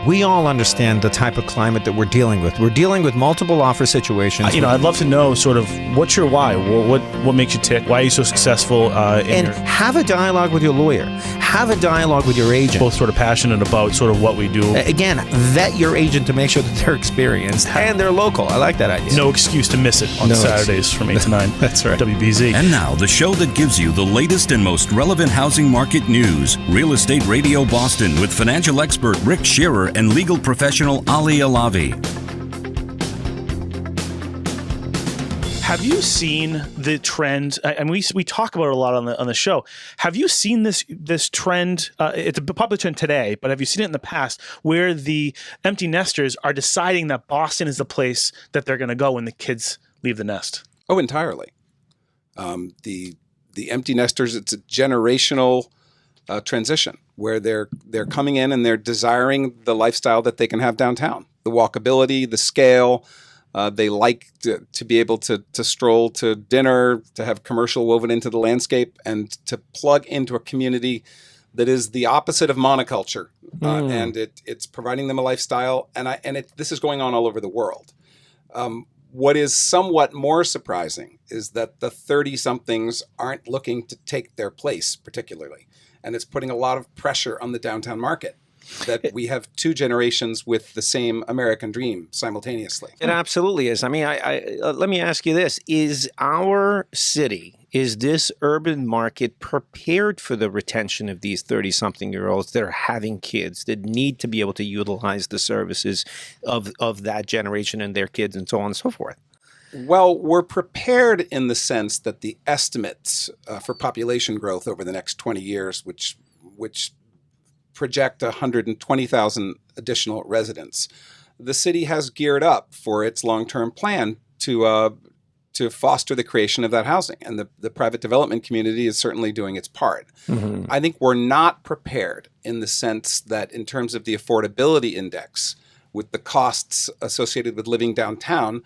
We all understand the type of climate that we're dealing with. We're dealing with multiple offer situations. I'd love to know sort of what's your why? What makes you tick? Why are you so successful? Have a dialogue with your lawyer. Have a dialogue with your agent. Both sort of passionate about sort of what we do. Again, vet your agent to make sure that they're experienced and they're local. I like that idea. No excuse to miss it on Saturdays from 8 to 9. That's right. WBZ. And now, the show that gives you the latest and most relevant housing market news. Real Estate Radio Boston with financial expert Rick Shearer and legal professional Ali Alavi. Have you seen the trend? And we talk about it a lot on the show. Have you seen this trend? It's a popular trend today, but have you seen it in the past where the empty nesters are deciding that Boston is the place that they're going to go when the kids leave the nest? Oh, entirely. The empty nesters, it's a generational transition where they're coming in and they're desiring the lifestyle that they can have downtown. The walkability, the scale. They like to be able to stroll to dinner, to have commercial woven into the landscape, and to plug into a community that is the opposite of monoculture. And it's providing them a lifestyle. And this is going on all over the world. What is somewhat more surprising is that the 30-somethings aren't looking to take their place particularly. And it's putting a lot of pressure on the downtown market that we have two generations with the same American dream simultaneously. It absolutely is. I mean, let me ask you this. Is our city, is this urban market prepared for the retention of these 30-something-year-olds that are having kids, that need to be able to utilize the services of that generation and their kids and so on and so forth? Well, we're prepared in the sense that the estimates for population growth over the next 20 years, which project 120,000 additional residents, the city has geared up for its long-term plan to foster the creation of that housing. And the private development community is certainly doing its part. Mm-hmm. I think we're not prepared in the sense that in terms of the affordability index, with the costs associated with living downtown,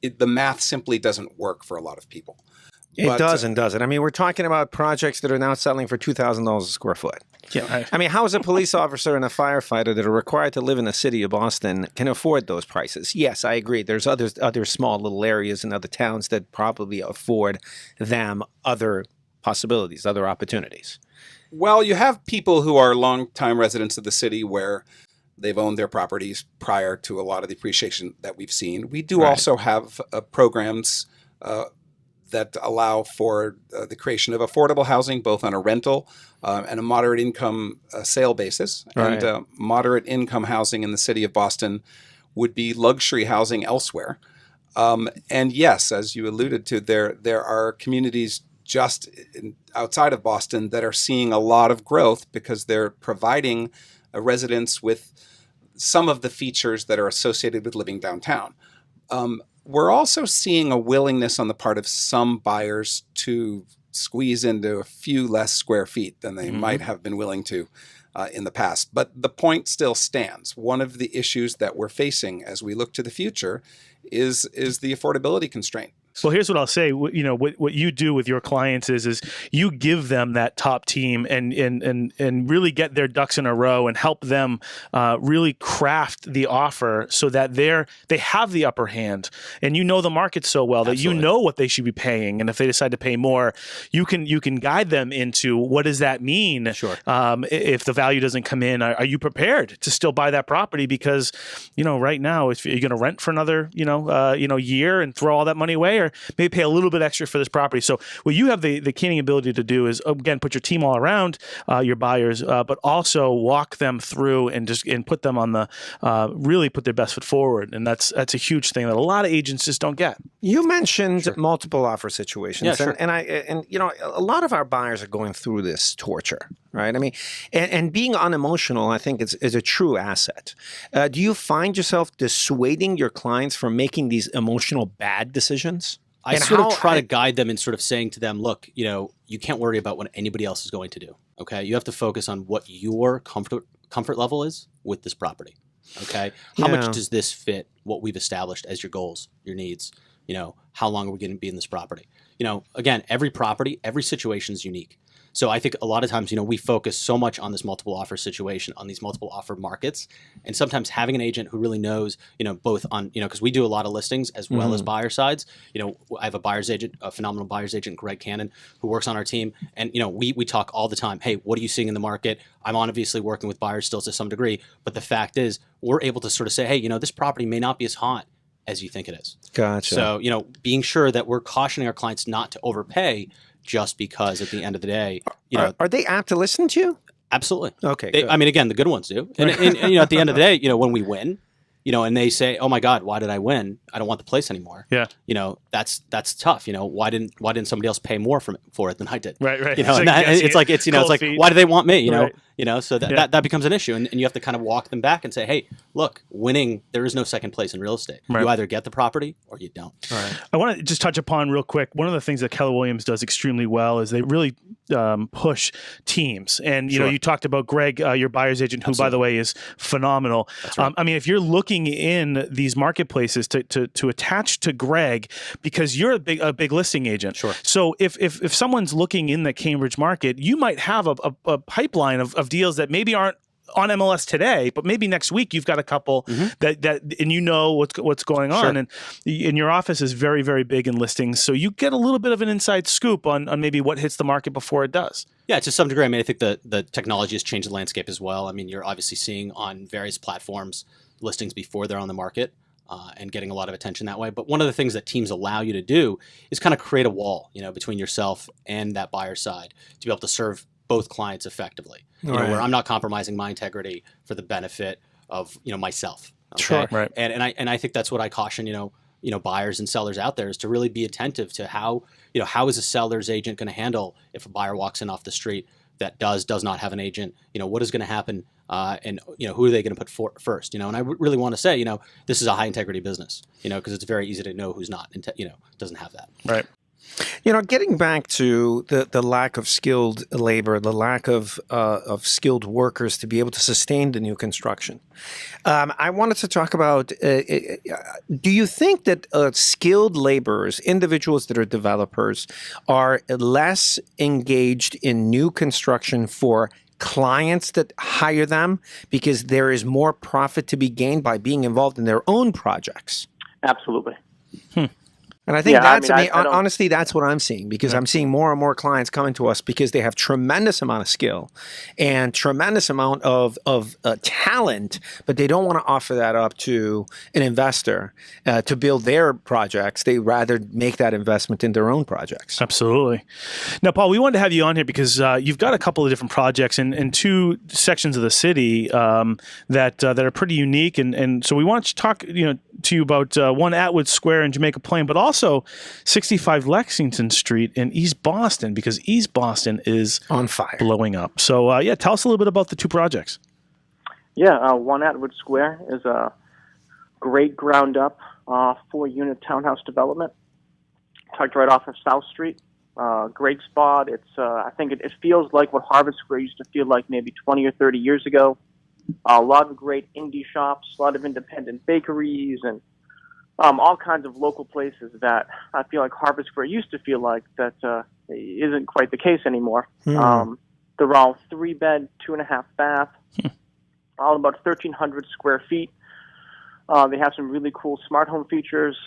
the math simply doesn't work for a lot of people. It doesn't. I mean, we're talking about projects that are now selling for $2,000 a square foot. Yeah. I mean, how is a police officer and a firefighter that are required to live in the city of Boston can afford those prices? Yes, I agree. There's other small little areas in other towns that probably afford them other possibilities, other opportunities. Well, you have people who are longtime residents of the city where they've owned their properties prior to a lot of the appreciation that we've seen. We do also have programs that allow for the creation of affordable housing, both on a rental and a moderate income sale basis. Right. And moderate income housing in the city of Boston would be luxury housing elsewhere. And yes, as you alluded to, there are communities just outside of Boston that are seeing a lot of growth because they're providing residents with some of the features that are associated with living downtown. We're also seeing a willingness on the part of some buyers to squeeze into a few less square feet than they might have been willing to in the past. But the point still stands. One of the issues that we're facing as we look to the future is the affordability constraint. Well, here's what I'll say. What you do with your clients is you give them that top team and really get their ducks in a row and help them really craft the offer so that they have the upper hand. And you know the market so well that Absolutely. You know what they should be paying. And if they decide to pay more, you can guide them into what does that mean? Sure. If the value doesn't come in, are you prepared to still buy that property? Because right now, if you're going to rent for another year and throw all that money away, or maybe pay a little bit extra for this property. So what you have the keening ability to do is, again, put your team all around your buyers, but also walk them through and put them on the really put their best foot forward. And that's a huge thing that a lot of agents just don't get. You mentioned multiple offer situations. Yeah, sure. And a lot of our buyers are going through this torture, right? I mean, and being unemotional, I think is a true asset. Do you find yourself dissuading your clients from making these emotional bad decisions? I sort of try to guide them and sort of saying to them, look, you can't worry about what anybody else is going to do. Okay. You have to focus on what your comfort level is with this property. Okay. How much does this fit what we've established as your goals, your needs? How long are we going to be in this property? Again, every property, every situation is unique. So I think a lot of times, we focus so much on this multiple offer situation, on these multiple offer markets, and sometimes having an agent who really knows, both on, because we do a lot of listings as well as buyer sides. I have a buyer's agent, a phenomenal buyer's agent, Greg Cannon, who works on our team, and we talk all the time. Hey, what are you seeing in the market? I'm obviously working with buyers still to some degree, but the fact is, we're able to sort of say, hey, this property may not be as hot as you think it is. Gotcha. So, being sure that we're cautioning our clients not to overpay just because at the end of the day, are they apt to listen to you? Absolutely. Okay. Again, the good ones do. And at the end of the day, when we win, and they say, "Oh my God, why did I win? I don't want the place anymore." Yeah. That's tough. Why didn't somebody else pay more for it than I did? Right. It's like why do they want me? Right. So that becomes an issue, and you have to kind of walk them back and say, "Hey, look, winning, there is no second place in real estate. Right. You either get the property or you don't." Right. I want to just touch upon real quick. One of the things that Keller Williams does extremely well is they really push teams. And you talked about Greg, your buyer's agent, who by the way is phenomenal. That's right. If you're looking in these marketplaces to attach to Greg, because you're a big listing agent. Sure. So if someone's looking in the Cambridge market, you might have a pipeline of deals that maybe aren't on MLS today, but maybe next week you've got a couple that and what's going on. Sure. And your office is very, very big in listings, so you get a little bit of an inside scoop on maybe what hits the market before it does. Yeah, to some degree. I think the technology has changed the landscape as well. You're obviously seeing on various platforms listings before they're on the market and getting a lot of attention that way. But one of the things that teams allow you to do is kind of create a wall, between yourself and that buyer side to be able to serve both clients effectively. Where I'm not compromising my integrity for the benefit of myself. Okay? Sure. Right. And I think that's what I caution buyers and sellers out there, is to really be attentive to how is a seller's agent going to handle if a buyer walks in off the street that does not have an agent. What is going to happen, and who are they going to put first? And I really want to say, this is a high integrity business. Because it's very easy to know who's not, doesn't have that. Right. Getting back to the lack of skilled labor, the lack of skilled workers to be able to sustain the new construction. I wanted to talk about, do you think that skilled laborers, individuals that are developers, are less engaged in new construction for clients that hire them because there is more profit to be gained by being involved in their own projects? Absolutely. And I think honestly, that's what I'm seeing, because I'm seeing more and more clients coming to us because they have tremendous amount of skill and tremendous amount of talent, but they don't want to offer that up to an investor to build their projects. They rather make that investment in their own projects. Absolutely. Now, Paul, we wanted to have you on here because you've got a couple of different projects in two sections of the city that are pretty unique, and so we want to talk to you about one Atwood Square in Jamaica Plain, but also 65 Lexington Street in East Boston, because East Boston is on fire, blowing up. So, tell us a little bit about the two projects. Yeah, one Atwood Square is a great ground-up 4-unit townhouse development, tucked right off of South Street. Great spot. It's I think it feels like what Harvard Square used to feel like maybe 20 or 30 years ago. A lot of great indie shops, a lot of independent bakeries, and all kinds of local places that I feel like Harvard Square used to feel like. That isn't quite the case anymore. They're all 3-bed, 2.5 bath, all about 1,300 square feet. They have some really cool smart home features,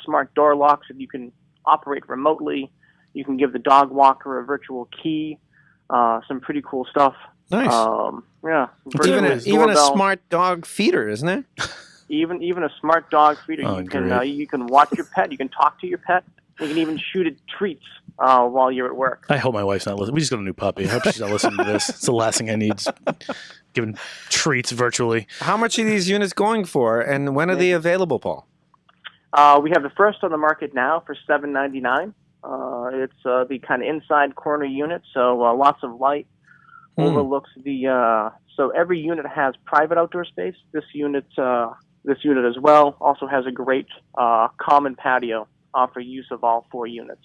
smart door locks that you can operate remotely. You can give the dog walker a virtual key. Some pretty cool stuff. Nice. Yeah. Even a smart dog feeder, isn't it? Even a smart dog feeder. Oh, you can watch your pet. You can talk to your pet. You can even shoot at treats while you're at work. I hope my wife's not listening. We just got a new puppy. I hope she's not listening to this. It's the last thing I need. Giving treats virtually. How much are these units going for, and when are they available, Paul? We have the first on the market now for $799. It's the kind of inside corner unit, so lots of light. Overlooks the so every unit has private outdoor space. This unit as well also has a great common patio for use of all 4 units.